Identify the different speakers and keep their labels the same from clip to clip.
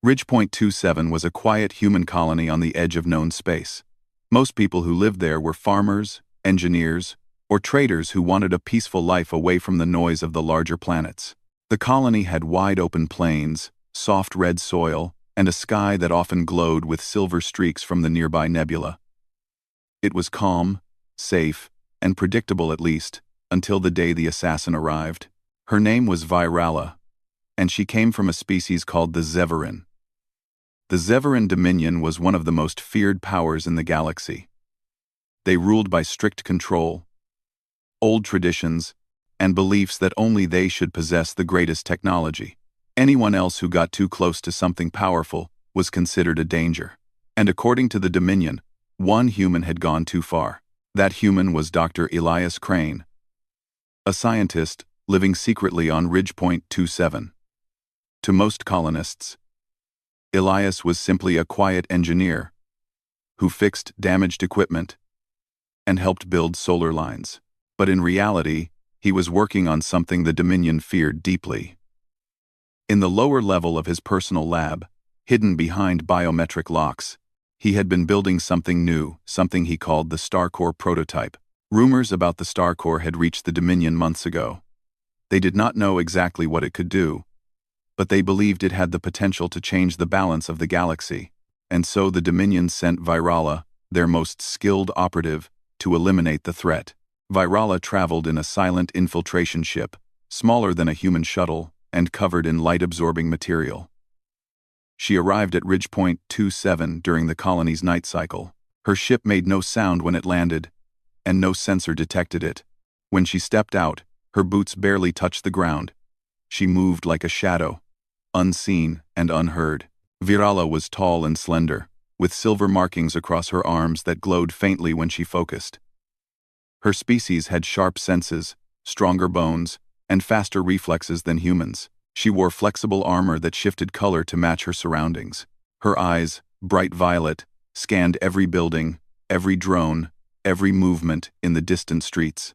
Speaker 1: Ridgepoint 27 was a quiet human colony on the edge of known space. Most people who lived there were farmers, engineers, or traders who wanted a peaceful life away from the noise of the larger planets. The colony had wide-open plains, soft red soil, and a sky that often glowed with silver streaks from the nearby nebula. It was calm, safe, and predictable at least, until the day the assassin arrived. Her name was Virala, and she came from a species called the Zeverin. The Zeverin Dominion was one of the most feared powers in the galaxy. They ruled by strict control, old traditions, and beliefs that only they should possess the greatest technology. Anyone else who got too close to something powerful was considered a danger. And according to the Dominion, one human had gone too far. That human was Dr. Elias Crane, a scientist living secretly on Ridgepoint 27. To most colonists, Elias was simply a quiet engineer who fixed damaged equipment and helped build solar lines. But in reality, he was working on something the Dominion feared deeply. In the lower level of his personal lab, hidden behind biometric locks, he had been building something new, something he called the StarCore prototype. Rumors about the StarCore had reached the Dominion months ago. They did not know exactly what it could do, but they believed it had the potential to change the balance of the galaxy, and so the Dominion sent Virala, their most skilled operative, to eliminate the threat. Virala traveled in a silent infiltration ship, smaller than a human shuttle, and covered in light-absorbing material. She arrived at Ridgepoint 27 during the colony's night cycle. Her ship made no sound when it landed, and no sensor detected it. When she stepped out, her boots barely touched the ground. She moved like a shadow, unseen and unheard. Virala was tall and slender, with silver markings across her arms that glowed faintly when she focused. Her species had sharp senses, stronger bones, and faster reflexes than humans. She wore flexible armor that shifted color to match her surroundings. Her eyes, bright violet, scanned every building, every drone, every movement in the distant streets.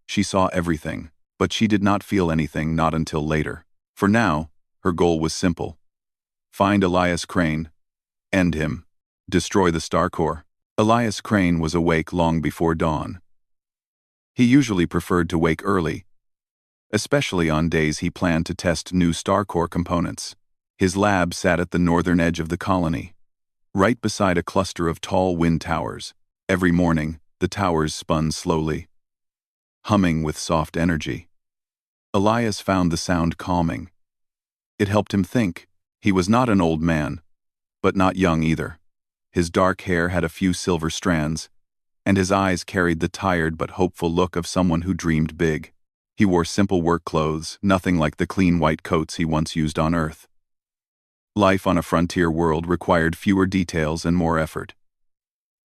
Speaker 1: She saw everything, but she did not feel anything, not until later. For now, her goal was simple. Find Elias Crane. End him. Destroy the StarCore. Elias Crane was awake long before dawn. He usually preferred to wake early, especially on days he planned to test new StarCore components. His lab sat at the northern edge of the colony, right beside a cluster of tall wind towers. Every morning, the towers spun slowly, humming with soft energy. Elias found the sound calming. It helped him think. He was not an old man, but not young either. His dark hair had a few silver strands, and his eyes carried the tired but hopeful look of someone who dreamed big. He wore simple work clothes, nothing like the clean white coats he once used on Earth. Life on a frontier world required fewer details and more effort.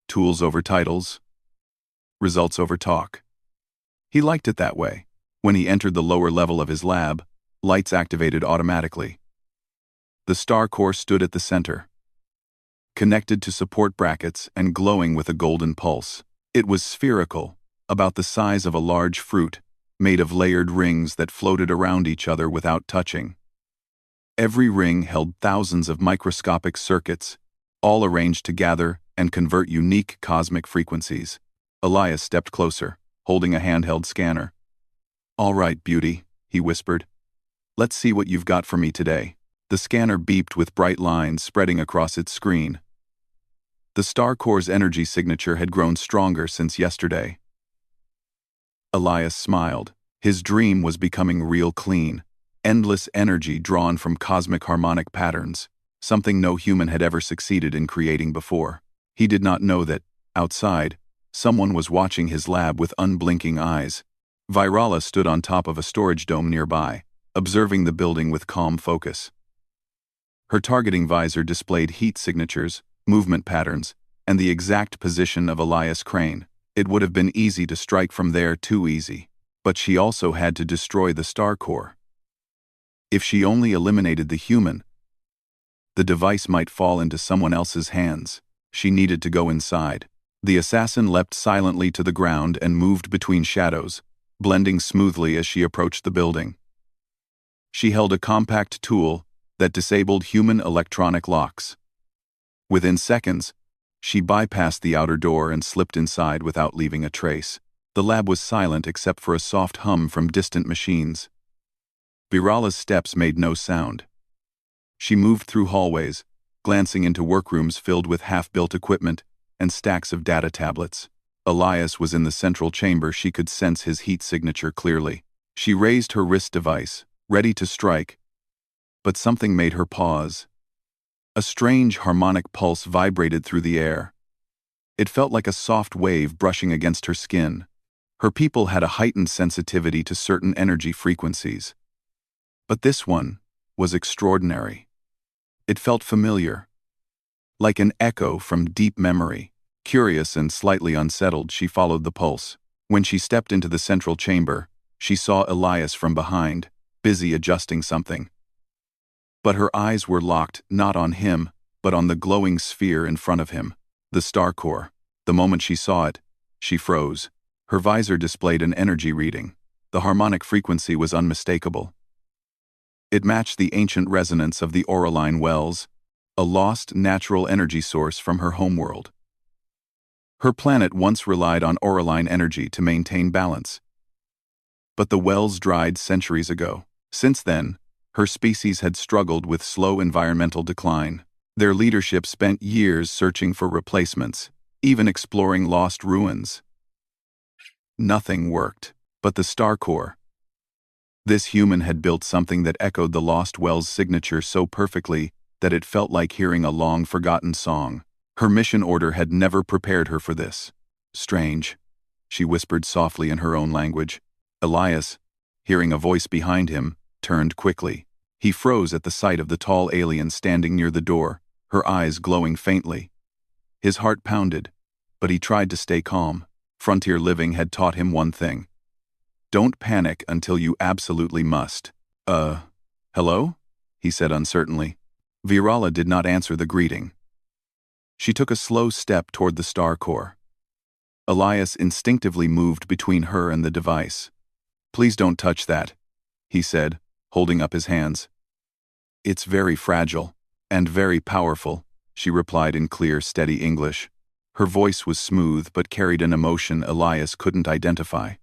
Speaker 1: Tools over titles, results over talk. He liked it that way. When he entered the lower level of his lab, lights activated automatically. The StarCore stood at the center, connected to support brackets and glowing with a golden pulse. It was spherical, about the size of a large fruit, made of layered rings that floated around each other without touching. Every ring held thousands of microscopic circuits, all arranged to gather and convert unique cosmic frequencies. Elias stepped closer, holding a handheld scanner. "All right, beauty," he whispered. "Let's see what you've got for me today." The scanner beeped with bright lines spreading across its screen. The StarCore's energy signature had grown stronger since yesterday. Elias smiled. His dream was becoming real clean. Endless energy drawn from cosmic harmonic patterns, something no human had ever succeeded in creating before. He did not know that, outside, someone was watching his lab with unblinking eyes. Virala stood on top of a storage dome nearby, observing the building with calm focus. Her targeting visor displayed heat signatures, movement patterns, and the exact position of Elias Crane. It would have been easy to strike from there, too easy. But she also had to destroy the StarCore. If she only eliminated the human, the device might fall into someone else's hands. She needed to go inside. The assassin leapt silently to the ground and moved between shadows, blending smoothly as she approached the building. She held a compact tool, that disabled human electronic locks. Within seconds, she bypassed the outer door and slipped inside without leaving a trace. The lab was silent except for a soft hum from distant machines. Virala's steps made no sound. She moved through hallways, glancing into workrooms filled with half-built equipment and stacks of data tablets. Elias was in the central chamber. She could sense his heat signature clearly. She raised her wrist device, ready to strike, but something made her pause. A strange harmonic pulse vibrated through the air. It felt like a soft wave brushing against her skin. Her people had a heightened sensitivity to certain energy frequencies. But this one was extraordinary. It felt familiar, like an echo from deep memory. Curious and slightly unsettled, she followed the pulse. When she stepped into the central chamber, she saw Elias from behind, busy adjusting something. But her eyes were locked not on him, but on the glowing sphere in front of him, the star core. The moment she saw it, she froze. Her visor displayed an energy reading. The harmonic frequency was unmistakable. It matched the ancient resonance of the Auraline wells, a lost natural energy source from her homeworld. Her planet once relied on Auraline energy to maintain balance. But the wells dried centuries ago. Since then, her species had struggled with slow environmental decline. Their leadership spent years searching for replacements, even exploring lost ruins. Nothing worked. But the star core. This human had built something that echoed the Lost Wells signature so perfectly that it felt like hearing a long-forgotten song. Her mission order had never prepared her for this. Strange, she whispered softly in her own language. Elias, hearing a voice behind him, turned quickly. He froze at the sight of the tall alien standing near the door, her eyes glowing faintly. His heart pounded, but he tried to stay calm. Frontier living had taught him one thing. Don't panic until you absolutely must. Hello? He said uncertainly. Virala did not answer the greeting. She took a slow step toward the star core. Elias instinctively moved between her and the device. Please don't touch that, he said, holding up his hands. It's very fragile, and very powerful, she replied in clear, steady English. Her voice was smooth but carried an emotion Elias couldn't identify.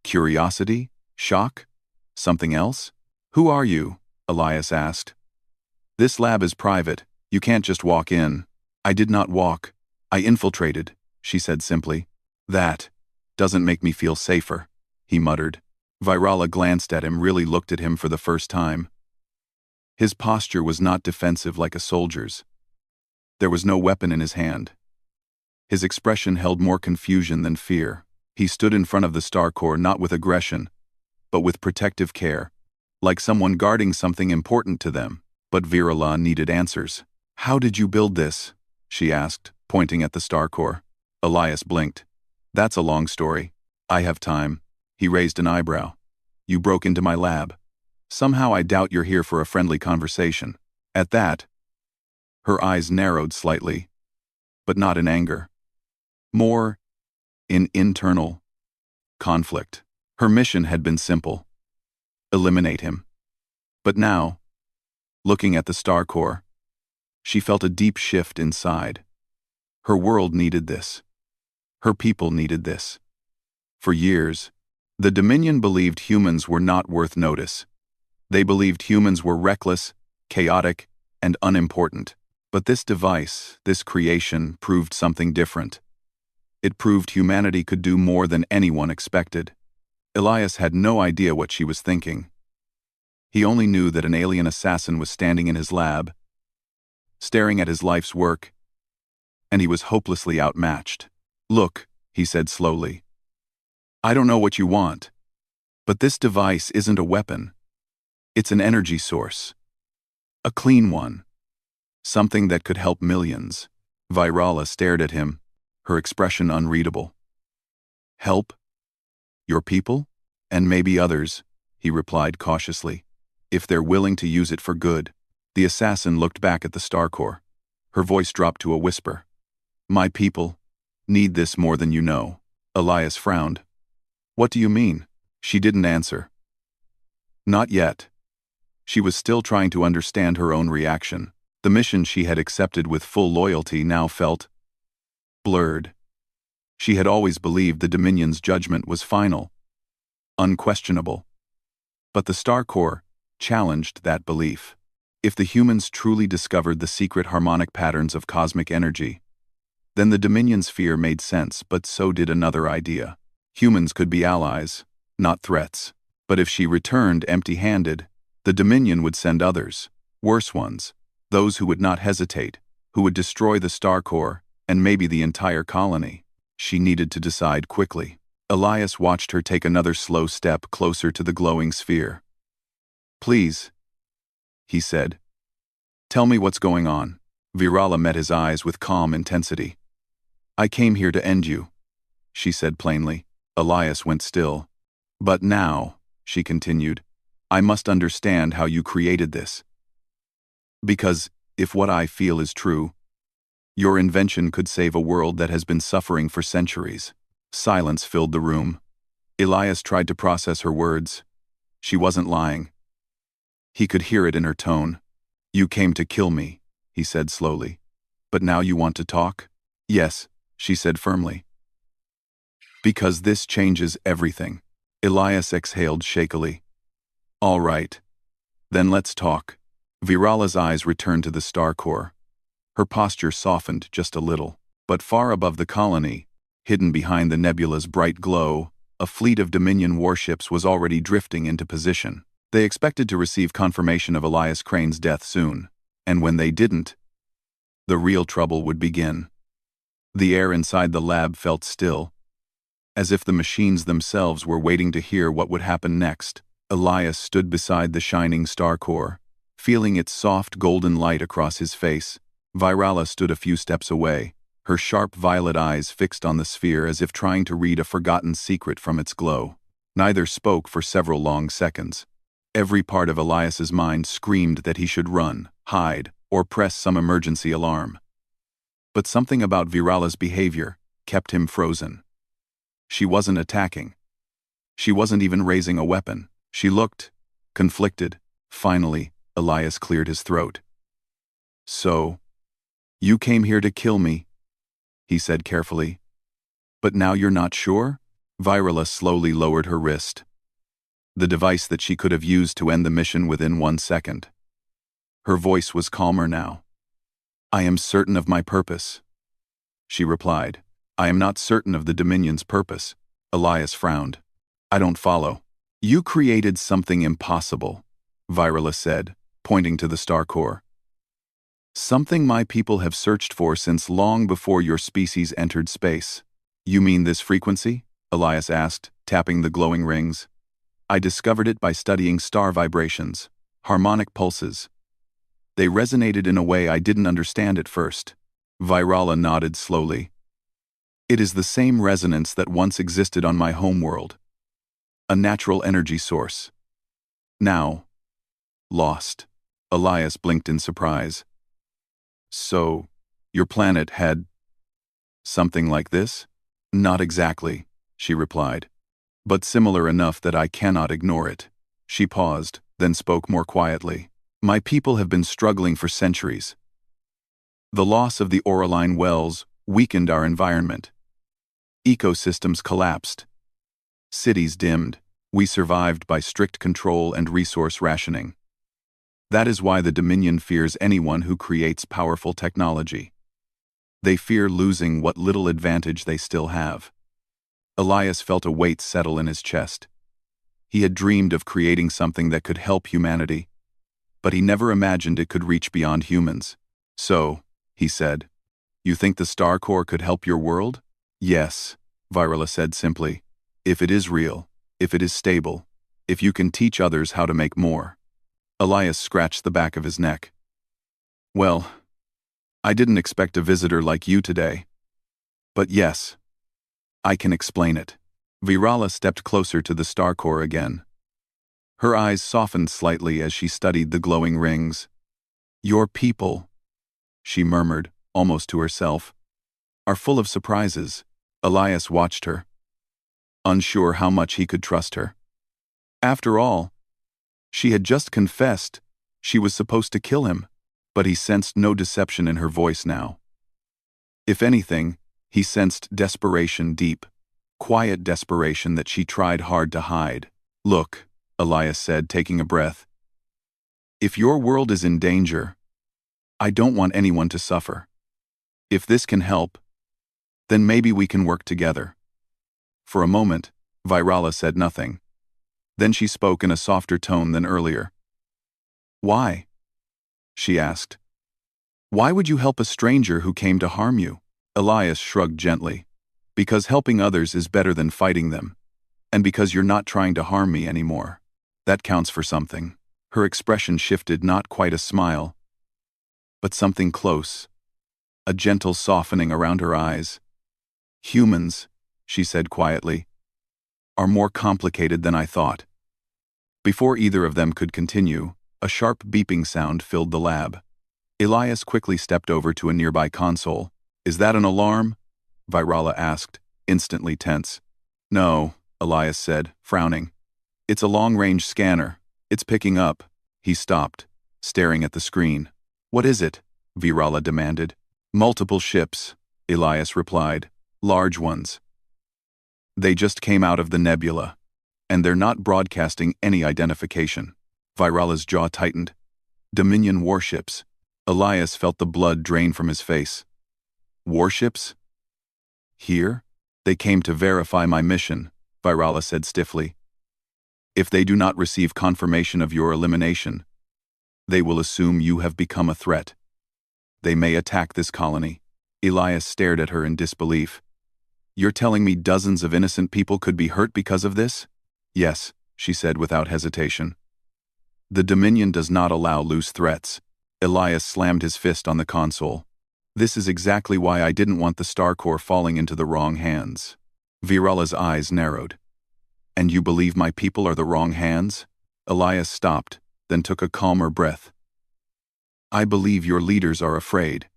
Speaker 1: Curiosity? Shock? Something else? Who are you? Elias asked. This lab is private. You can't just walk in. I did not walk. I infiltrated, she said simply. That doesn't make me feel safer, he muttered. Virala glanced at him, really looked at him for the first time. His posture was not defensive like a soldier's. There was no weapon in his hand. His expression held more confusion than fear. He stood in front of the star core not with aggression, but with protective care, like someone guarding something important to them. But Virala needed answers. How did you build this? She asked, pointing at the star core. Elias blinked. That's a long story. I have time. He raised an eyebrow. You broke into my lab. Somehow I doubt you're here for a friendly conversation. At that, her eyes narrowed slightly, but not in anger. More in internal conflict. Her mission had been simple. Eliminate him. But now, looking at the star core, she felt a deep shift inside. Her world needed this. Her people needed this. For years, the Dominion believed humans were not worth notice. They believed humans were reckless, chaotic, and unimportant. But this device, this creation, proved something different. It proved humanity could do more than anyone expected. Elias had no idea what she was thinking. He only knew that an alien assassin was standing in his lab, staring at his life's work, and he was hopelessly outmatched. Look, he said slowly. I don't know what you want, but this device isn't a weapon. It's an energy source. A clean one. Something that could help millions. Virala stared at him, her expression unreadable. Help? Your people? And maybe others, he replied cautiously, if they're willing to use it for good. The assassin looked back at the star core. Her voice dropped to a whisper. My people need this more than you know. Elias frowned. What do you mean? She didn't answer. Not yet. She was still trying to understand her own reaction. The mission she had accepted with full loyalty now felt blurred. She had always believed the Dominion's judgment was final, unquestionable. But the Star Core challenged that belief. If the humans truly discovered the secret harmonic patterns of cosmic energy, then the Dominion's fear made sense, but so did another idea. Humans could be allies, not threats. But if she returned empty-handed, the Dominion would send others, worse ones, those who would not hesitate, who would destroy the Star Core and maybe the entire colony. She needed to decide quickly. Elias watched her take another slow step closer to the glowing sphere. "Please," he said. "Tell me what's going on." Virala met his eyes with calm intensity. "I came here to end you," she said plainly. Elias went still. "But now," she continued, "I must understand how you created this. Because, if what I feel is true, your invention could save a world that has been suffering for centuries." Silence filled the room. Elias tried to process her words. She wasn't lying. He could hear it in her tone. "You came to kill me," he said slowly. "But now you want to talk?" "Yes," she said firmly. "Because this changes everything." Elias exhaled shakily. "All right. Then let's talk." Virala's eyes returned to the Star Core. Her posture softened just a little. But far above the colony, hidden behind the nebula's bright glow, a fleet of Dominion warships was already drifting into position. They expected to receive confirmation of Elias Crane's death soon, and when they didn't, the real trouble would begin. The air inside the lab felt still, as if the machines themselves were waiting to hear what would happen next. Elias stood beside the shining Star Core, feeling its soft golden light across his face. Virala stood a few steps away, her sharp violet eyes fixed on the sphere as if trying to read a forgotten secret from its glow. Neither spoke for several long seconds. Every part of Elias's mind screamed that he should run, hide, or press some emergency alarm. But something about Virala's behavior kept him frozen. She wasn't attacking. She wasn't even raising a weapon. She looked conflicted. Finally, Elias cleared his throat. "So, you came here to kill me," he said carefully. "But now you're not sure?" Virala slowly lowered her wrist, the device that she could have used to end the mission within 1 second. Her voice was calmer now. "I am certain of my purpose," she replied. "I am not certain of the Dominion's purpose." Elias frowned. "I don't follow." "You created something impossible," Virala said, pointing to the Star Core. "Something my people have searched for since long before your species entered space." "You mean this frequency?" Elias asked, tapping the glowing rings. "I discovered it by studying star vibrations, harmonic pulses. They resonated in a way I didn't understand at first." Virala nodded slowly. "It is the same resonance that once existed on my homeworld. A natural energy source. Now, lost." Elias blinked in surprise. "So, your planet had something like this?" "Not exactly," she replied, "but similar enough that I cannot ignore it." She paused, then spoke more quietly. "My people have been struggling for centuries. The loss of the Oraline wells weakened our environment. Ecosystems collapsed. Cities dimmed. We survived by strict control and resource rationing. That is why the Dominion fears anyone who creates powerful technology. They fear losing what little advantage they still have." Elias felt a weight settle in his chest. He had dreamed of creating something that could help humanity, but he never imagined it could reach beyond humans. "So," he said, "you think the Star Core could help your world?" "Yes," Virala said simply. "If it is real, if it is stable, if you can teach others how to make more." Elias scratched the back of his neck. "Well, I didn't expect a visitor like you today. But yes, I can explain it." Virala stepped closer to the Star Core again. Her eyes softened slightly as she studied the glowing rings. "Your people," she murmured, almost to herself, "are full of surprises." Elias watched her, unsure how much he could trust her. After all, She had just confessed she was supposed to kill him, but he sensed no deception in her voice now. If anything, he sensed desperation, deep, quiet desperation that she tried hard to hide. "Look," Elias said, taking a breath. "If your world is in danger, I don't want anyone to suffer. If this can help, then maybe we can work together." For a moment, Virala said nothing. Then she spoke in a softer tone than earlier. "Why?" she asked. "Why would you help a stranger who came to harm you?" Elias shrugged gently. "Because helping others is better than fighting them. And because you're not trying to harm me anymore. That counts for something." Her expression shifted, not quite a smile, but something close. A gentle softening around her eyes. "Humans," she said quietly, "are more complicated than I thought." Before either of them could continue, a sharp beeping sound filled the lab. Elias quickly stepped over to a nearby console. "Is that an alarm?" Virala asked, instantly tense. "No," Elias said, frowning. "It's a long-range scanner. It's picking up." He stopped, staring at the screen. "What is it?" Virala demanded. "Multiple ships," Elias replied. "Large ones. They just came out of the nebula, and they're not broadcasting any identification." Virala's jaw tightened. "Dominion warships." Elias felt the blood drain from his face. "Warships? Here?" "They came to verify my mission," Virala said stiffly. "If they do not receive confirmation of your elimination, they will assume you have become a threat. They may attack this colony." Elias stared at her in disbelief. "You're telling me dozens of innocent people could be hurt because of this?" "Yes," she said without hesitation. "The Dominion does not allow loose threats." Elias slammed his fist on the console. "This is exactly why I didn't want the Star Corps falling into the wrong hands." Virala's eyes narrowed. "And you believe my people are the wrong hands?" Elias stopped, then took a calmer breath. "I believe your leaders are afraid.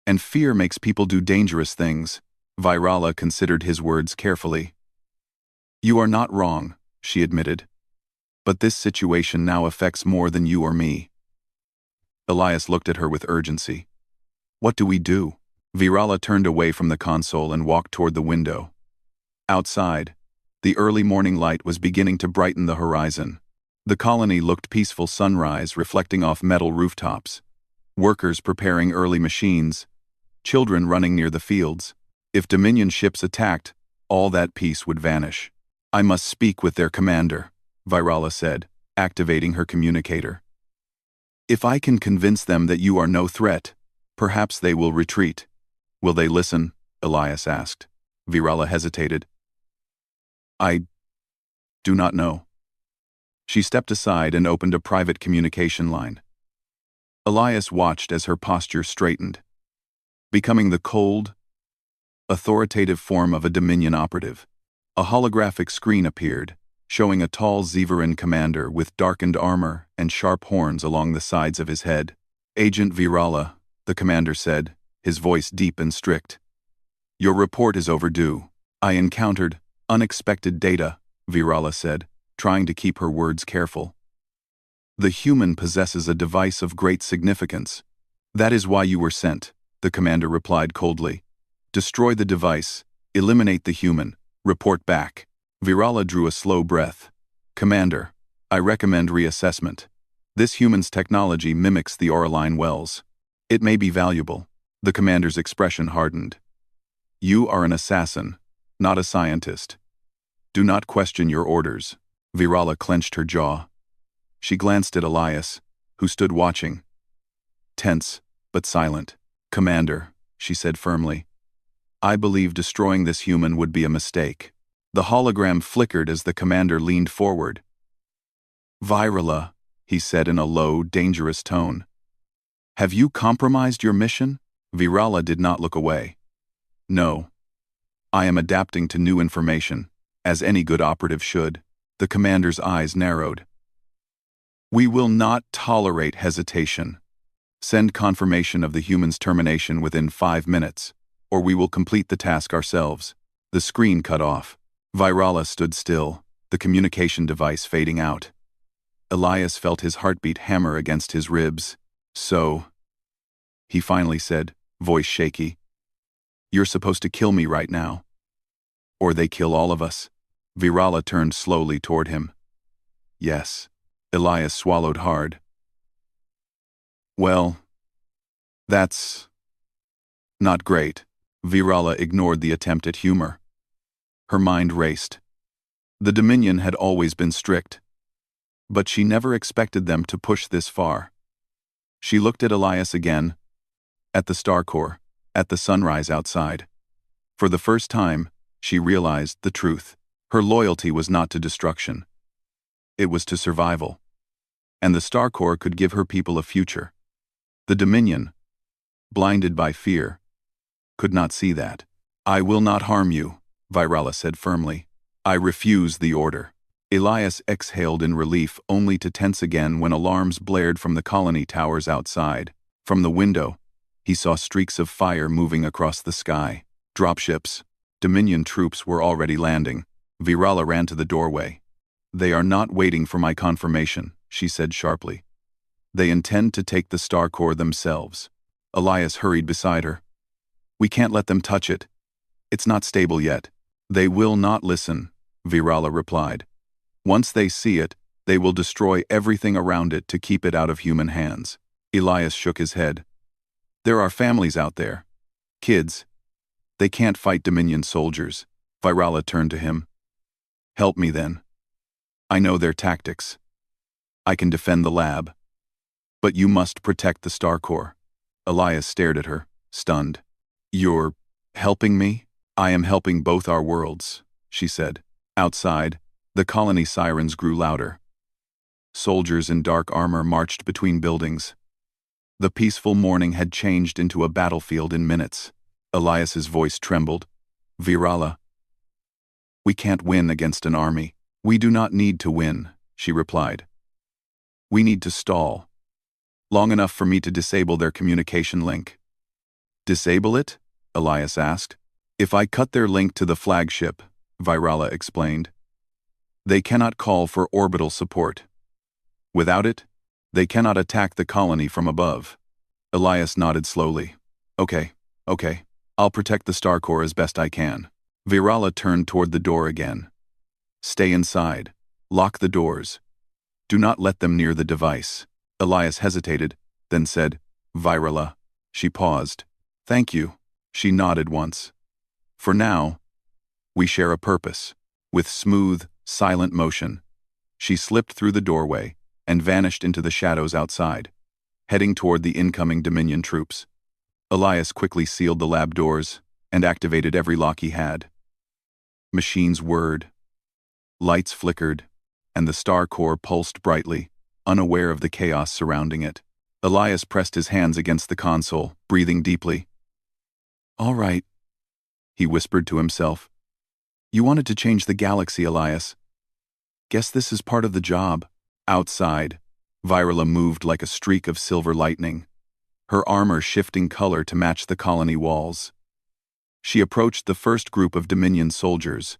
Speaker 1: And fear makes people do dangerous things." Virala considered his words carefully. "You are not wrong," she admitted. "But this situation now affects more than you or me." Elias looked at her with urgency. "What do we do?" Virala turned away from the console and walked toward the window. Outside, the early morning light was beginning to brighten the horizon. The colony looked peaceful, sunrise reflecting off metal rooftops. Workers preparing early machines. Children running near the fields. If Dominion ships attacked, all that peace would vanish. "I must speak with their commander," Virala said, activating her communicator. "If I can convince them that you are no threat, perhaps they will retreat." "Will they listen?" Elias asked. Virala hesitated. "I do not know." She stepped aside and opened a private communication line. Elias watched as her posture straightened, becoming the cold, authoritative form of a Dominion operative. A holographic screen appeared, showing a tall Zeveran commander with darkened armor and sharp horns along the sides of his head. "Agent Virala," the commander said, his voice deep and strict. "Your report is overdue." "I encountered unexpected data," Virala said, trying to keep her words careful. "The human possesses a device of great significance. That is why you were sent," the commander replied coldly. "Destroy the device, eliminate the human, report back." Virala drew a slow breath. "Commander, I recommend reassessment. This human's technology mimics the Auraline wells. It may be valuable." The commander's expression hardened. "You are an assassin, not a scientist. Do not question your orders." Virala clenched her jaw. She glanced at Elias, who stood watching, tense but silent. "Commander," she said firmly, "I believe destroying this human would be a mistake." The hologram flickered as the commander leaned forward. "Virala," he said in a low, dangerous tone. "Have you compromised your mission?" Virala did not look away. "No. I am adapting to new information, as any good operative should." The commander's eyes narrowed. "We will not tolerate hesitation. Send confirmation of the human's termination within 5 minutes, or we will complete the task ourselves." The screen cut off. Virala stood still, the communication device fading out. Elias felt his heartbeat hammer against his ribs. So, he finally said, voice shaky, "You're supposed to kill me right now. Or they kill all of us." Virala turned slowly toward him. "Yes." Elias swallowed hard. "Well, that's not great." Virala ignored the attempt at humor. Her mind raced. The Dominion had always been strict, but she never expected them to push this far. She looked at Elias again, at the star core, at the sunrise outside. For the first time, she realized the truth. Her loyalty was not to destruction. It was to survival. And the star core could give her people a future. The Dominion, blinded by fear, could not see that. "I will not harm you," Virala said firmly. "I refuse the order." Elias exhaled in relief, only to tense again when alarms blared from the colony towers outside. From the window, he saw streaks of fire moving across the sky. Dropships. Dominion troops were already landing. Virala ran to the doorway. "They are not waiting for my confirmation," she said sharply. "They intend to take the star core themselves." Elias hurried beside her. "We can't let them touch it. It's not stable yet." "They will not listen," Virala replied. "Once they see it, they will destroy everything around it to keep it out of human hands." Elias shook his head. "There are families out there. Kids. They can't fight Dominion soldiers." Virala turned to him. "Help me then. I know their tactics. I can defend the lab. But you must protect the star core." Elias stared at her, stunned. "You're helping me?" "I am helping both our worlds," she said. Outside, the colony sirens grew louder. Soldiers in dark armor marched between buildings. The peaceful morning had changed into a battlefield in minutes. Elias's voice trembled. "Virala, we can't win against an army." "We do not need to win," she replied. "We need to stall. Long enough for me to disable their communication link." "Disable it?" Elias asked. "If I cut their link to the flagship," Virala explained, "they cannot call for orbital support. Without it, they cannot attack the colony from above." Elias nodded slowly. Okay, I'll protect the star core as best I can." Virala turned toward the door again. "Stay inside. Lock the doors. Do not let them near the device." Elias hesitated, then said, "Virala." She paused. "Thank you." She nodded once. "For now, we share a purpose." With smooth, silent motion, she slipped through the doorway and vanished into the shadows outside, heading toward the incoming Dominion troops. Elias quickly sealed the lab doors and activated every lock he had. Machines whirred. Lights flickered, and the star core pulsed brightly, unaware of the chaos surrounding it. Elias pressed his hands against the console, breathing deeply. "All right," he whispered to himself. "You wanted to change the galaxy, Elias. Guess this is part of the job." Outside, Virala moved like a streak of silver lightning, her armor shifting color to match the colony walls. She approached the first group of Dominion soldiers,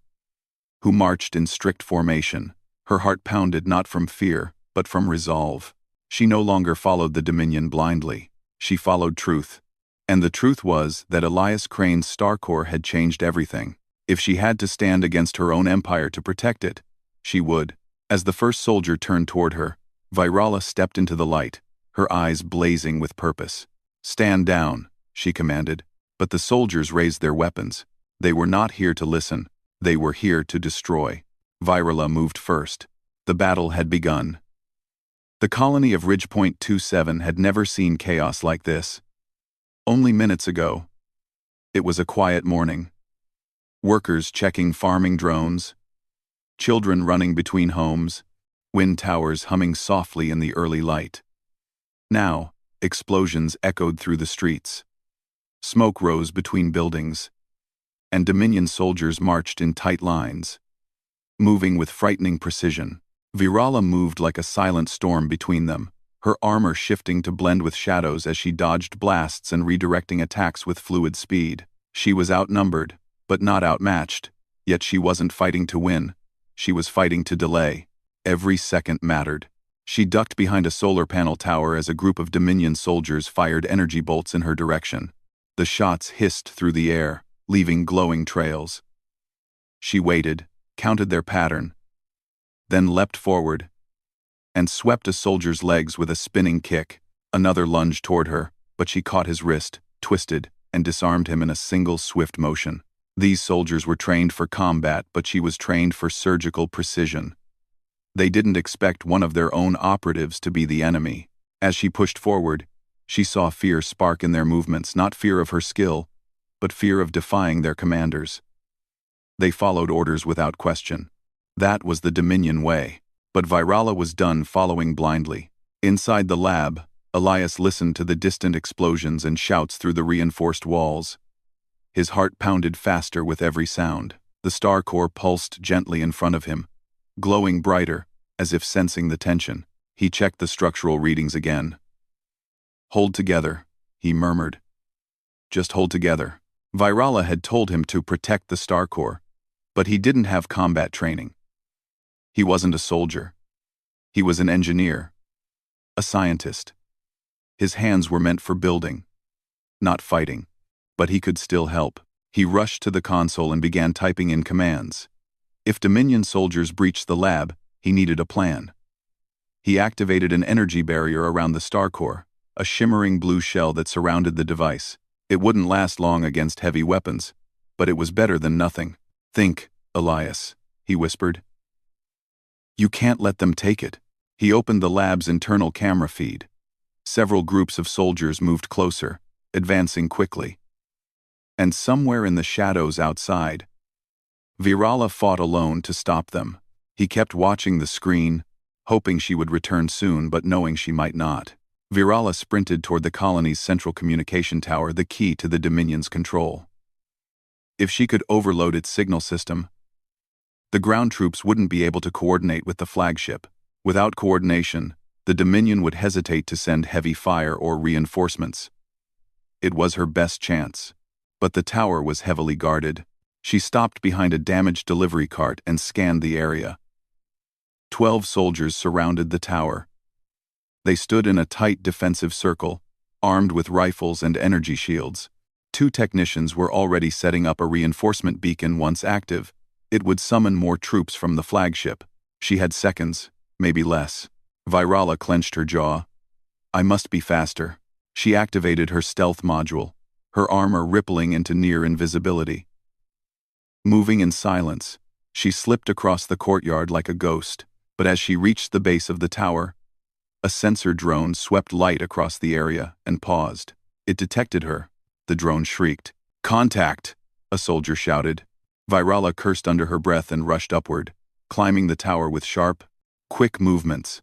Speaker 1: who marched in strict formation. Her heart pounded not from fear, but from resolve. She no longer followed the Dominion blindly. She followed truth. And the truth was that Elias Crane's star core had changed everything. If she had to stand against her own empire to protect it, she would. As the first soldier turned toward her, Virala stepped into the light, her eyes blazing with purpose. "Stand down," she commanded. But the soldiers raised their weapons. They were not here to listen. They were here to destroy. Virala moved first. The battle had begun. The colony of Ridgepoint 27 had never seen chaos like this. Only minutes ago, it was a quiet morning. Workers checking farming drones, children running between homes, wind towers humming softly in the early light. Now, explosions echoed through the streets. Smoke rose between buildings, and Dominion soldiers marched in tight lines, moving with frightening precision. Virala moved like a silent storm between them, her armor shifting to blend with shadows as she dodged blasts and redirecting attacks with fluid speed. She was outnumbered, but not outmatched, yet she wasn't fighting to win. She was fighting to delay. Every second mattered. She ducked behind a solar panel tower as a group of Dominion soldiers fired energy bolts in her direction. The shots hissed through the air, leaving glowing trails. She waited, counted their pattern, then leapt forward and swept a soldier's legs with a spinning kick. Another lunged toward her, but she caught his wrist, twisted, and disarmed him in a single swift motion. These soldiers were trained for combat, but she was trained for surgical precision. They didn't expect one of their own operatives to be the enemy. As she pushed forward, she saw fear spark in their movements, not fear of her skill, but fear of defying their commanders. They followed orders without question. That was the Dominion way. But Virala was done following blindly. Inside the lab, Elias listened to the distant explosions and shouts through the reinforced walls. His heart pounded faster with every sound. The star core pulsed gently in front of him, glowing brighter, as if sensing the tension. He checked the structural readings again. "Hold together," he murmured. "Just hold together." Virala had told him to protect the star core, but he didn't have combat training. He wasn't a soldier. He was an engineer, a scientist. His hands were meant for building, not fighting, but he could still help. He rushed to the console and began typing in commands. If Dominion soldiers breached the lab, he needed a plan. He activated an energy barrier around the star core, a shimmering blue shell that surrounded the device. It wouldn't last long against heavy weapons, but it was better than nothing. "Think, Elias," he whispered. "You can't let them take it." He opened the lab's internal camera feed. Several groups of soldiers moved closer, advancing quickly. And somewhere in the shadows outside, Virala fought alone to stop them. He kept watching the screen, hoping she would return soon but knowing she might not. Virala sprinted toward the colony's central communication tower, the key to the Dominion's control. If she could overload its signal system, the ground troops wouldn't be able to coordinate with the flagship. Without coordination, the Dominion would hesitate to send heavy fire or reinforcements. It was her best chance. But the tower was heavily guarded. She stopped behind a damaged delivery cart and scanned the area. 12 soldiers surrounded the tower. They stood in a tight defensive circle, armed with rifles and energy shields. 2 technicians were already setting up a reinforcement beacon. Once active, it would summon more troops from the flagship. She had seconds, maybe less. Virala clenched her jaw. "I must be faster." She activated her stealth module, her armor rippling into near invisibility. Moving in silence, she slipped across the courtyard like a ghost, but as she reached the base of the tower, a sensor drone swept light across the area and paused. It detected her. The drone shrieked. "Contact!" a soldier shouted. Virala cursed under her breath and rushed upward, climbing the tower with sharp, quick movements.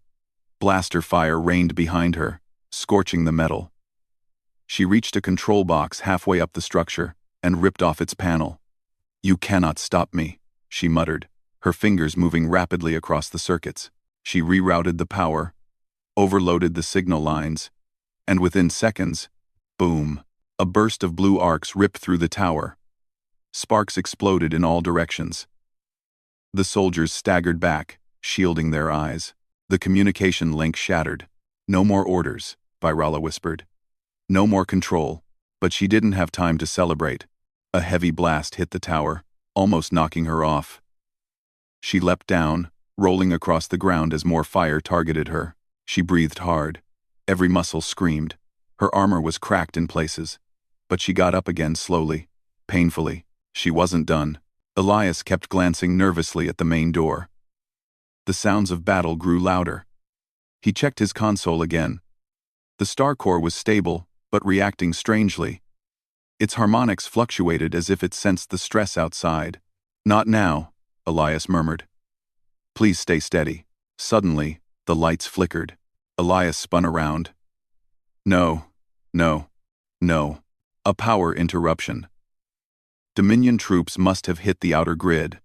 Speaker 1: Blaster fire rained behind her, scorching the metal. She reached a control box halfway up the structure and ripped off its panel. "You cannot stop me," she muttered, her fingers moving rapidly across the circuits. She rerouted the power, overloaded the signal lines, and within seconds, boom, a burst of blue arcs ripped through the tower. Sparks exploded in all directions. The soldiers staggered back, shielding their eyes. The communication link shattered. "No more orders," Virala whispered. "No more control." But she didn't have time to celebrate. A heavy blast hit the tower, almost knocking her off. She leapt down, rolling across the ground as more fire targeted her. She breathed hard. Every muscle screamed. Her armor was cracked in places. But she got up again slowly, painfully. She wasn't done. Elias kept glancing nervously at the main door. The sounds of battle grew louder. He checked his console again. The star core was stable, but reacting strangely. Its harmonics fluctuated as if it sensed the stress outside. "Not now," Elias murmured. "Please stay steady." Suddenly, the lights flickered. Elias spun around. No. A power interruption. Dominion troops must have hit the outer grid.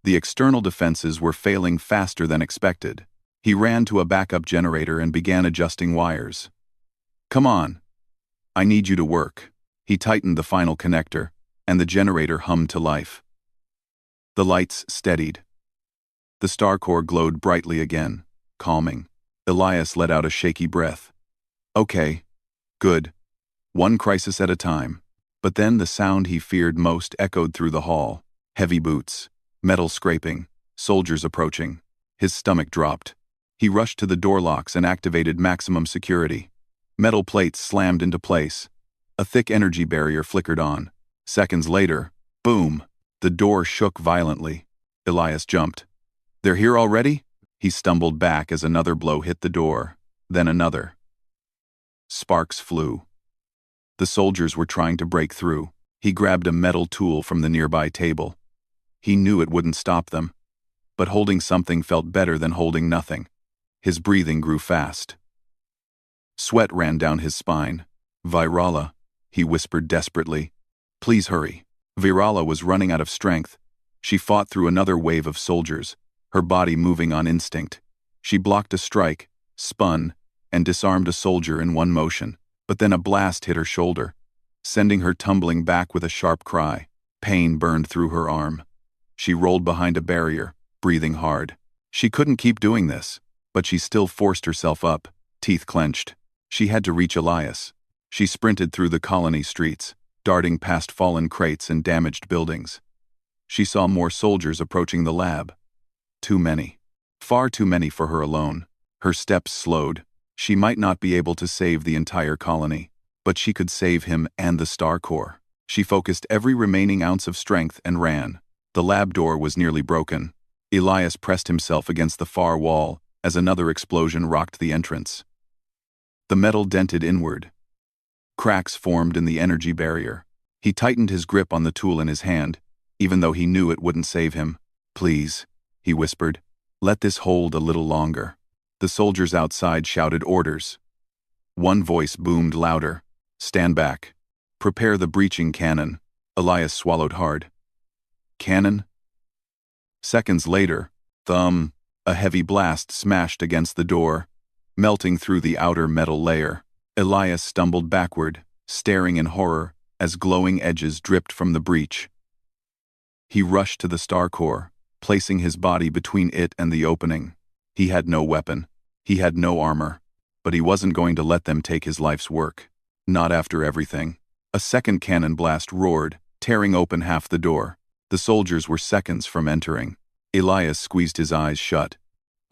Speaker 1: The external defenses were failing faster than expected. He ran to a backup generator and began adjusting wires. "Come on. I need you to work." He tightened the final connector, and the generator hummed to life. The lights steadied. The star core glowed brightly again, calming. Elias let out a shaky breath. Okay. Good. One crisis at a time. But then the sound he feared most echoed through the hall. Heavy boots. Metal scraping. Soldiers approaching. His stomach dropped. He rushed to the door locks and activated maximum security. Metal plates slammed into place. A thick energy barrier flickered on. Seconds later, boom! The door shook violently. Elias jumped. They're here already? He stumbled back as another blow hit the door. Then another. Sparks flew. The soldiers were trying to break through. He grabbed a metal tool from the nearby table. He knew it wouldn't stop them. But holding something felt better than holding nothing. His breathing grew fast. Sweat ran down his spine. Virala, he whispered desperately. Please hurry. Virala was running out of strength. She fought through another wave of soldiers, her body moving on instinct. She blocked a strike, spun, and disarmed a soldier in one motion. But then a blast hit her shoulder, sending her tumbling back with a sharp cry. Pain burned through her arm. She rolled behind a barrier, breathing hard. She couldn't keep doing this, but she still forced herself up, teeth clenched. She had to reach Elias. She sprinted through the colony streets, darting past fallen crates and damaged buildings. She saw more soldiers approaching the lab. Too many. Far too many for her alone. Her steps slowed. She might not be able to save the entire colony, but she could save him and the Star Core. She focused every remaining ounce of strength and ran. The lab door was nearly broken. Elias pressed himself against the far wall as another explosion rocked the entrance. The metal dented inward. Cracks formed in the energy barrier. He tightened his grip on the tool in his hand, even though he knew it wouldn't save him. Please, he whispered, let this hold a little longer. The soldiers outside shouted orders. One voice boomed louder. Stand back. Prepare the breaching cannon. Elias swallowed hard. Cannon? Seconds later, thump, a heavy blast smashed against the door, melting through the outer metal layer. Elias stumbled backward, staring in horror as glowing edges dripped from the breach. He rushed to the Star Core, placing his body between it and the opening. He had no weapon. He had no armor. But he wasn't going to let them take his life's work. Not after everything. A second cannon blast roared, tearing open half the door. The soldiers were seconds from entering. Elias squeezed his eyes shut.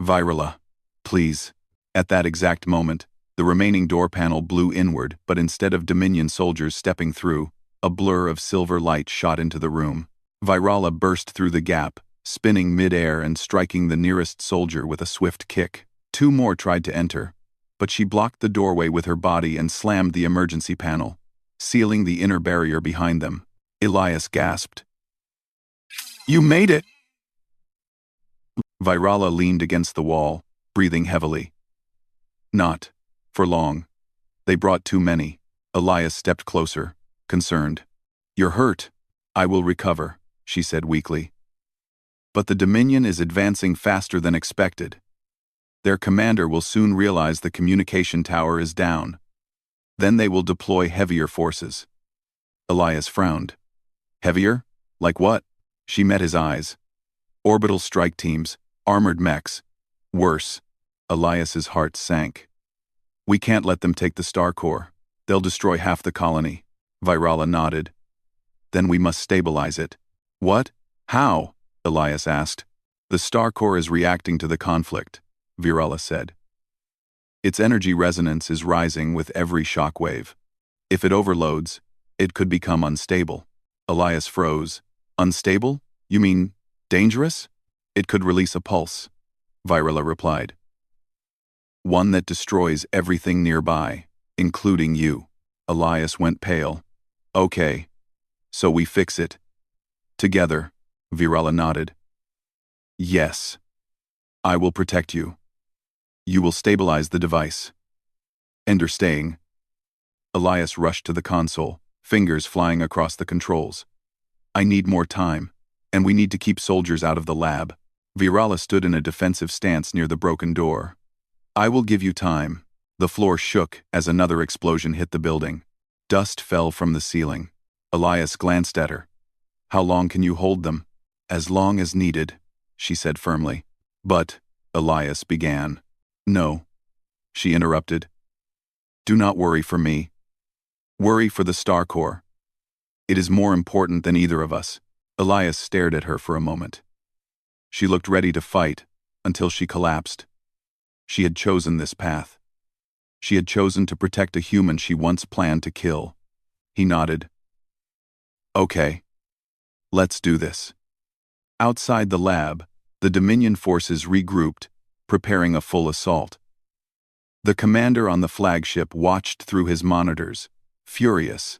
Speaker 1: Virala, please. At that exact moment, the remaining door panel blew inward, but instead of Dominion soldiers stepping through, a blur of silver light shot into the room. Virala burst through the gap, spinning mid-air and striking the nearest soldier with a swift kick. Two more tried to enter, but she blocked the doorway with her body and slammed the emergency panel, sealing the inner barrier behind them. Elias gasped. You made it! Virala leaned against the wall, breathing heavily. Not for long. They brought too many. Elias stepped closer, concerned. You're hurt. I will recover, she said weakly. But the Dominion is advancing faster than expected. Their commander will soon realize the communication tower is down. Then they will deploy heavier forces. Elias frowned. Heavier? Like what? She met his eyes. Orbital strike teams, armored mechs. Worse. Elias's heart sank. We can't let them take the Star Core. They'll destroy half the colony. Virala nodded. Then we must stabilize it. What? How? Elias asked. The Star Core is reacting to the conflict, Virala said. Its energy resonance is rising with every shockwave. If it overloads, it could become unstable. Elias froze. Unstable? You mean dangerous? It could release a pulse, Virala replied. One that destroys everything nearby, including you. Elias went pale. Okay. So we fix it. Together, Virala nodded. Yes. I will protect you. You will stabilize the device. Ender staying. Elias rushed to the console, fingers flying across the controls. I need more time, and we need to keep soldiers out of the lab. Virala stood in a defensive stance near the broken door. I will give you time. The floor shook as another explosion hit the building. Dust fell from the ceiling. Elias glanced at her. How long can you hold them? As long as needed, she said firmly. But, Elias began. No, she interrupted. Do not worry for me. Worry for the Star Core. It is more important than either of us. Elias stared at her for a moment. She looked ready to fight, until she collapsed. She had chosen this path. She had chosen to protect a human she once planned to kill. He nodded. Okay. Let's do this. Outside the lab, the Dominion forces regrouped, preparing a full assault. The commander on the flagship watched through his monitors, furious.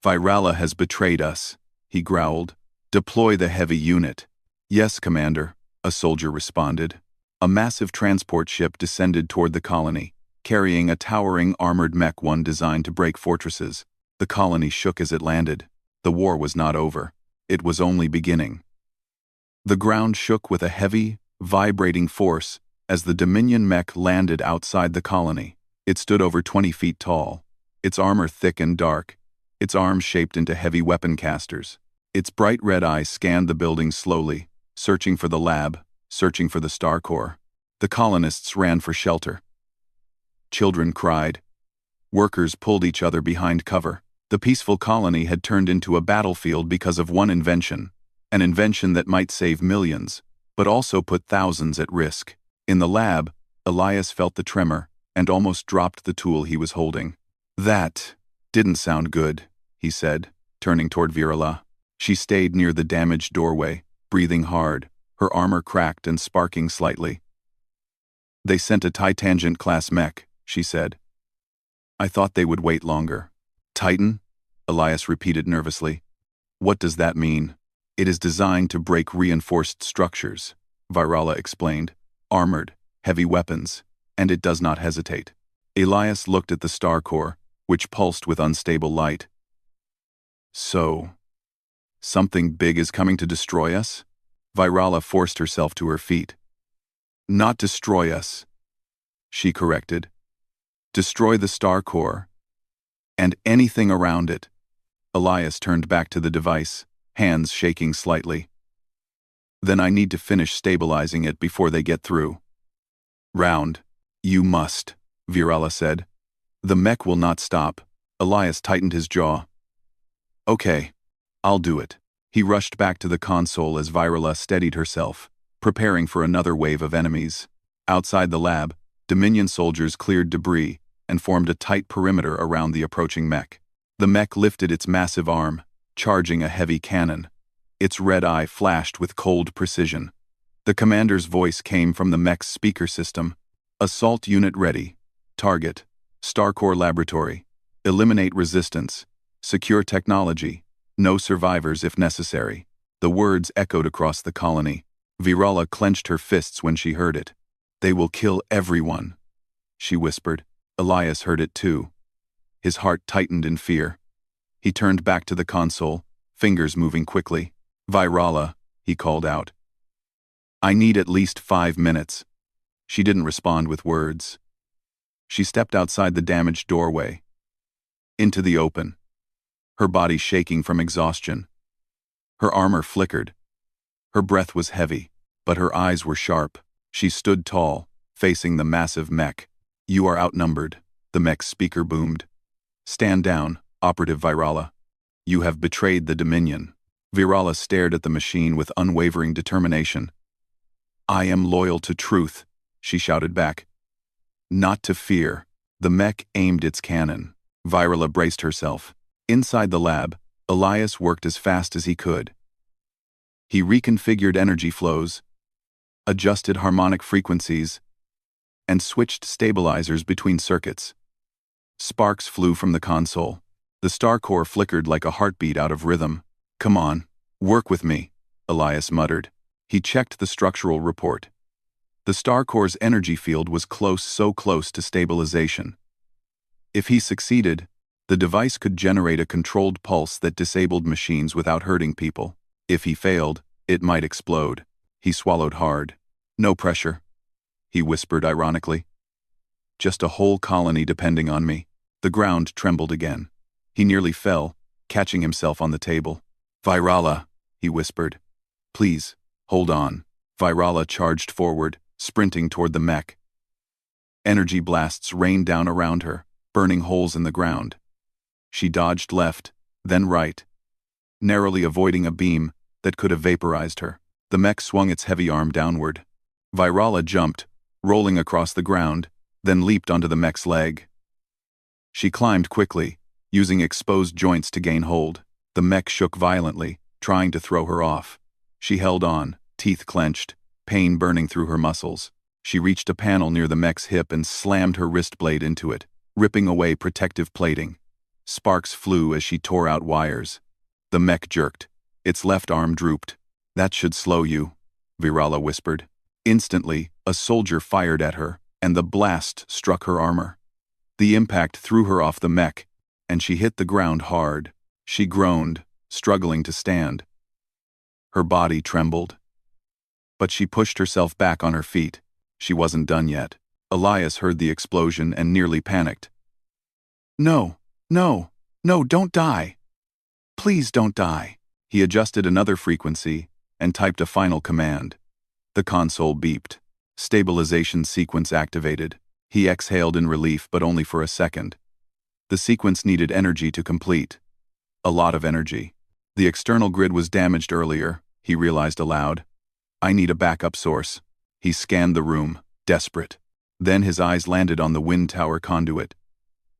Speaker 1: Virala has betrayed us, he growled. Deploy the heavy unit. Yes, Commander, a soldier responded. A massive transport ship descended toward the colony, carrying a towering armored mech one designed to break fortresses. The colony shook as it landed. The war was not over. It was only beginning. The ground shook with a heavy, vibrating force as the Dominion mech landed outside the colony. It stood over 20 feet tall, its armor thick and dark, its arms shaped into heavy weapon casters. Its bright red eyes scanned the building slowly, searching for the lab, searching for the Star Core. The colonists ran for shelter. Children cried. Workers pulled each other behind cover. The peaceful colony had turned into a battlefield because of one invention, an invention that might save millions, but also put thousands at risk. In the lab, Elias felt the tremor and almost dropped the tool he was holding. That didn't sound good, he said, turning toward Virala. She stayed near the damaged doorway, breathing hard, her armor cracked and sparking slightly. They sent a Titangent-class mech, she said. I thought they would wait longer. Titan? Elias repeated nervously. What does that mean? It is designed to break reinforced structures, Virala explained. Armored, heavy weapons, and it does not hesitate. Elias looked at the Star Core, which pulsed with unstable light. So, something big is coming to destroy us? Virala forced herself to her feet. Not destroy us, she corrected. Destroy the Star Core. And anything around it. Elias turned back to the device, hands shaking slightly. Then I need to finish stabilizing it before they get through. Round. You must, Virala said. The mech will not stop. Elias tightened his jaw. Okay, I'll do it. He rushed back to the console as Virala steadied herself, preparing for another wave of enemies. Outside the lab, Dominion soldiers cleared debris and formed a tight perimeter around the approaching mech. The mech lifted its massive arm, charging a heavy cannon. Its red eye flashed with cold precision. The commander's voice came from the mech's speaker system. Assault unit ready. Target. Star Core laboratory. Eliminate resistance. Secure technology. No survivors if necessary. The words echoed across the colony. Virala clenched her fists when she heard it. They will kill everyone, she whispered. Elias heard it too. His heart tightened in fear. He turned back to the console, fingers moving quickly. Virala, he called out. I need at least 5 minutes. She didn't respond with words. She stepped outside the damaged doorway. Into the open. Her body shaking from exhaustion. Her armor flickered. Her breath was heavy, but her eyes were sharp. She stood tall, facing the massive mech. You are outnumbered, the mech's speaker boomed. Stand down, Operative Virala. You have betrayed the Dominion. Virala stared at the machine with unwavering determination. I am loyal to truth, she shouted back. Not to fear. The mech aimed its cannon. Virala braced herself. Inside the lab, Elias worked as fast as he could. He reconfigured energy flows, adjusted harmonic frequencies, and switched stabilizers between circuits. Sparks flew from the console. The Star Core flickered like a heartbeat out of rhythm. Come on, work with me, Elias muttered. He checked the structural report. The Star Core's energy field was close, so close to stabilization. If he succeeded, the device could generate a controlled pulse that disabled machines without hurting people. If he failed, it might explode. He swallowed hard. No pressure, he whispered ironically. Just a whole colony depending on me. The ground trembled again. He nearly fell, catching himself on the table. Virala, he whispered. Please, hold on. Virala charged forward, sprinting toward the mech. Energy blasts rained down around her, burning holes in the ground. She dodged left, then right, narrowly avoiding a beam that could have vaporized her. The mech swung its heavy arm downward. Virala jumped, rolling across the ground, then leaped onto the mech's leg. She climbed quickly, using exposed joints to gain hold. The mech shook violently, trying to throw her off. She held on, teeth clenched, pain burning through her muscles. She reached a panel near the mech's hip and slammed her wrist blade into it, ripping away protective plating. Sparks flew as she tore out wires. The mech jerked. Its left arm drooped. "That should slow you," Virala whispered. Instantly, a soldier fired at her, and the blast struck her armor. The impact threw her off the mech, and she hit the ground hard. She groaned, struggling to stand. Her body trembled. But she pushed herself back on her feet. She wasn't done yet. Elias heard the explosion and nearly panicked. "No, no, no, don't die. Please don't die." He adjusted another frequency and typed a final command. The console beeped. Stabilization sequence activated. He exhaled in relief, but only for a second. The sequence needed energy to complete. A lot of energy. The external grid was damaged earlier, he realized aloud. "I need a backup source." He scanned the room, desperate. Then his eyes landed on the wind tower conduit.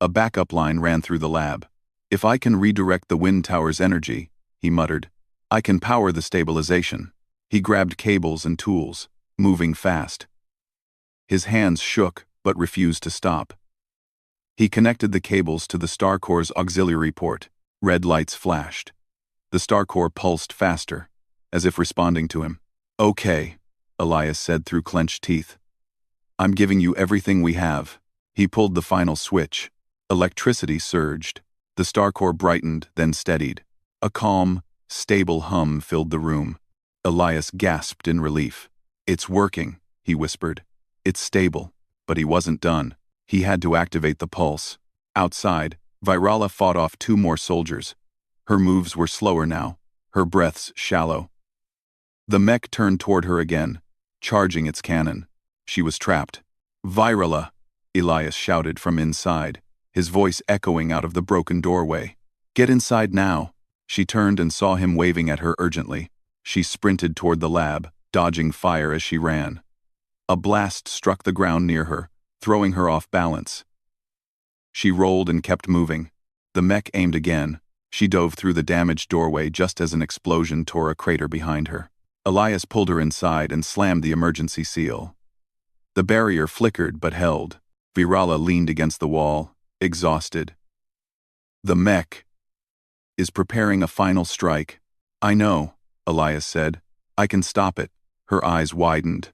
Speaker 1: A backup line ran through the lab. "If I can redirect the wind tower's energy," he muttered, "I can power the stabilization." He grabbed cables and tools, moving fast. His hands shook, but refused to stop. He connected the cables to the Star Core's auxiliary port. Red lights flashed. The Star Core pulsed faster, as if responding to him. "Okay," Elias said through clenched teeth. "I'm giving you everything we have." He pulled the final switch. Electricity surged. The Star Core brightened, then steadied. A calm, stable hum filled the room. Elias gasped in relief. "It's working," he whispered. "It's stable." But he wasn't done. He had to activate the pulse. Outside, Virala fought off 2 more soldiers. Her moves were slower now, her breaths shallow. The mech turned toward her again, charging its cannon. She was trapped. "Virala!" Elias shouted from inside, his voice echoing out of the broken doorway. "Get inside now." She turned and saw him waving at her urgently. She sprinted toward the lab, dodging fire as she ran. A blast struck the ground near her, throwing her off balance. She rolled and kept moving. The mech aimed again. She dove through the damaged doorway just as an explosion tore a crater behind her. Elias pulled her inside and slammed the emergency seal. The barrier flickered but held. Virala leaned against the wall, exhausted. "The mech is preparing a final strike." "I know," Elias said. "I can stop it." Her eyes widened.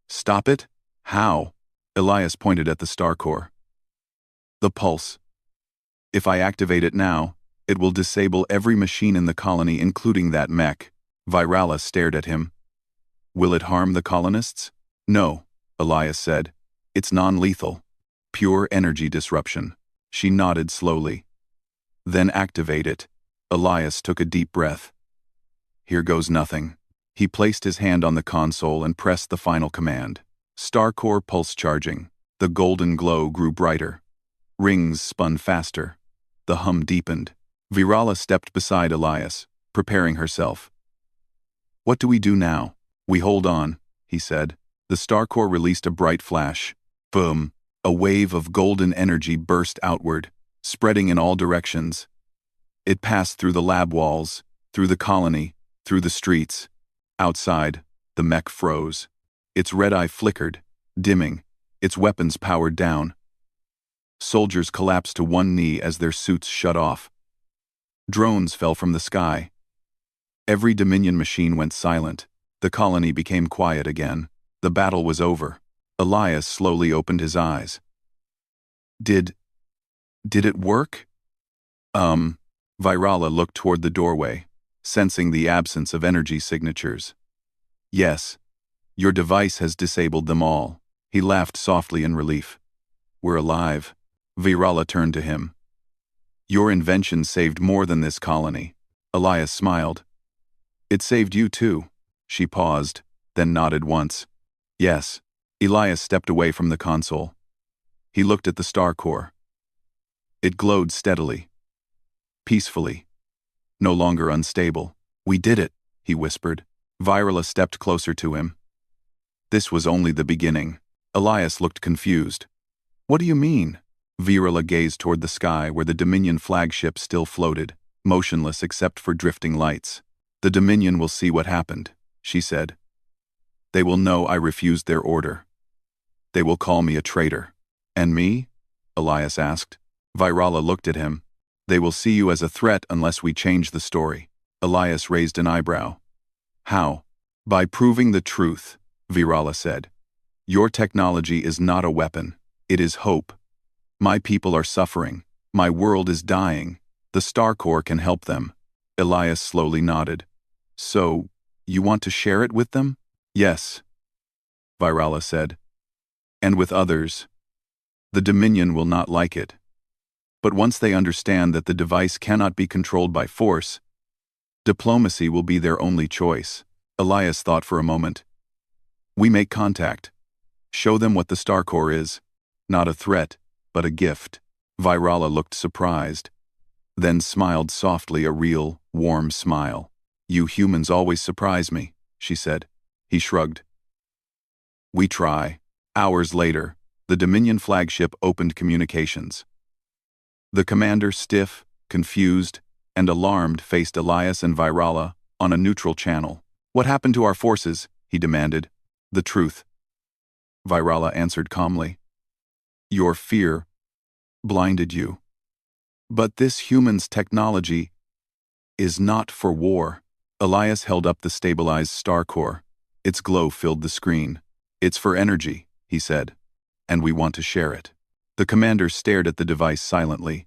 Speaker 1: "Stop it? How?" Elias pointed at the Star Core. "The pulse. If I activate it now, it will disable every machine in the colony, including that mech." Virala stared at him. "Will it harm the colonists?" "No," Elias said. "It's non-lethal. Pure energy disruption." She nodded slowly. "Then activate it." Elias took a deep breath. "Here goes nothing." He placed his hand on the console and pressed the final command. Star Core pulse charging. The golden glow grew brighter. Rings spun faster. The hum deepened. Virala stepped beside Elias, preparing herself. "What do we do now?" "We hold on," he said. The Star Core released a bright flash. Boom! A wave of golden energy burst outward, spreading in all directions. It passed through the lab walls, through the colony, through the streets. Outside, the mech froze. Its red eye flickered, dimming, its weapons powered down. Soldiers collapsed to one knee as their suits shut off. Drones fell from the sky. Every Dominion machine went silent. The colony became quiet again. The battle was over. Elias slowly opened his eyes. Did it work?" Virala looked toward the doorway, sensing the absence of energy signatures. "Yes. Your device has disabled them all." He laughed softly in relief. "We're alive." Virala turned to him. "Your invention saved more than this colony." Elias smiled. "It saved you too." She paused, then nodded once. "Yes, Elias stepped away from the console. He looked at the star core. It glowed steadily, peacefully, no longer unstable. "We did it," he whispered. Virala stepped closer to him. This was only the beginning. Elias looked confused. "What do you mean?" Virala gazed toward the sky where the Dominion flagship still floated, motionless except for drifting lights. "The Dominion will see what happened," she said. "They will know I refused their order. They will call me a traitor." "And me?" Elias asked. Virala looked at him. "They will see you as a threat unless we change the story." Elias raised an eyebrow. "How?" "By proving the truth," Virala said. "Your technology is not a weapon. It is hope. My people are suffering. My world is dying. The Star Core can help them." Elias slowly nodded. "So, you want to share it with them?" "Yes," Virala said. "And with others. The Dominion will not like it. But once they understand that the device cannot be controlled by force, diplomacy will be their only choice." Elias thought for a moment. "We make contact. Show them what the Star Core is. Not a threat, but a gift." Virala looked surprised, then smiled softly, a real, warm smile. "You humans always surprise me," she said. He shrugged. "We try." Hours later, the Dominion flagship opened communications. The commander, stiff, confused, and alarmed, faced Elias and Virala on a neutral channel. "What happened to our forces?" he demanded. "The truth," Virala answered calmly. "Your fear blinded you. But this human's technology is not for war." Elias held up the stabilized star core. Its glow filled the screen. "It's for energy," he said, "and we want to share it." The commander stared at the device silently.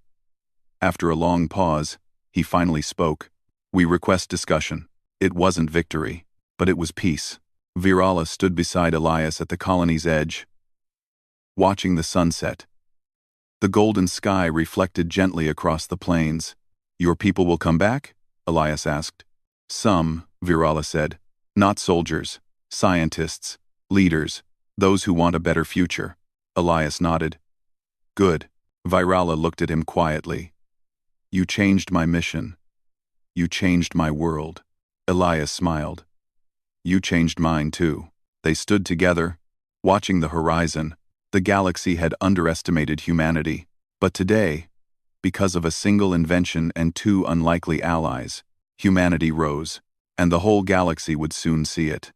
Speaker 1: After a long pause, he finally spoke. "We request discussion." It wasn't victory, but it was peace. Virala stood beside Elias at the colony's edge, watching the sunset. The golden sky reflected gently across the plains. "Your people will come back?" Elias asked. "Some," Virala said. "Not soldiers, scientists, leaders, those who want a better future." Elias nodded. "Good." Virala looked at him quietly. "You changed my mission. You changed my world." Elias smiled. "You changed mine too." They stood together, watching the horizon. The galaxy had underestimated humanity. But today, because of a single invention and two unlikely allies, humanity rose, and the whole galaxy would soon see it.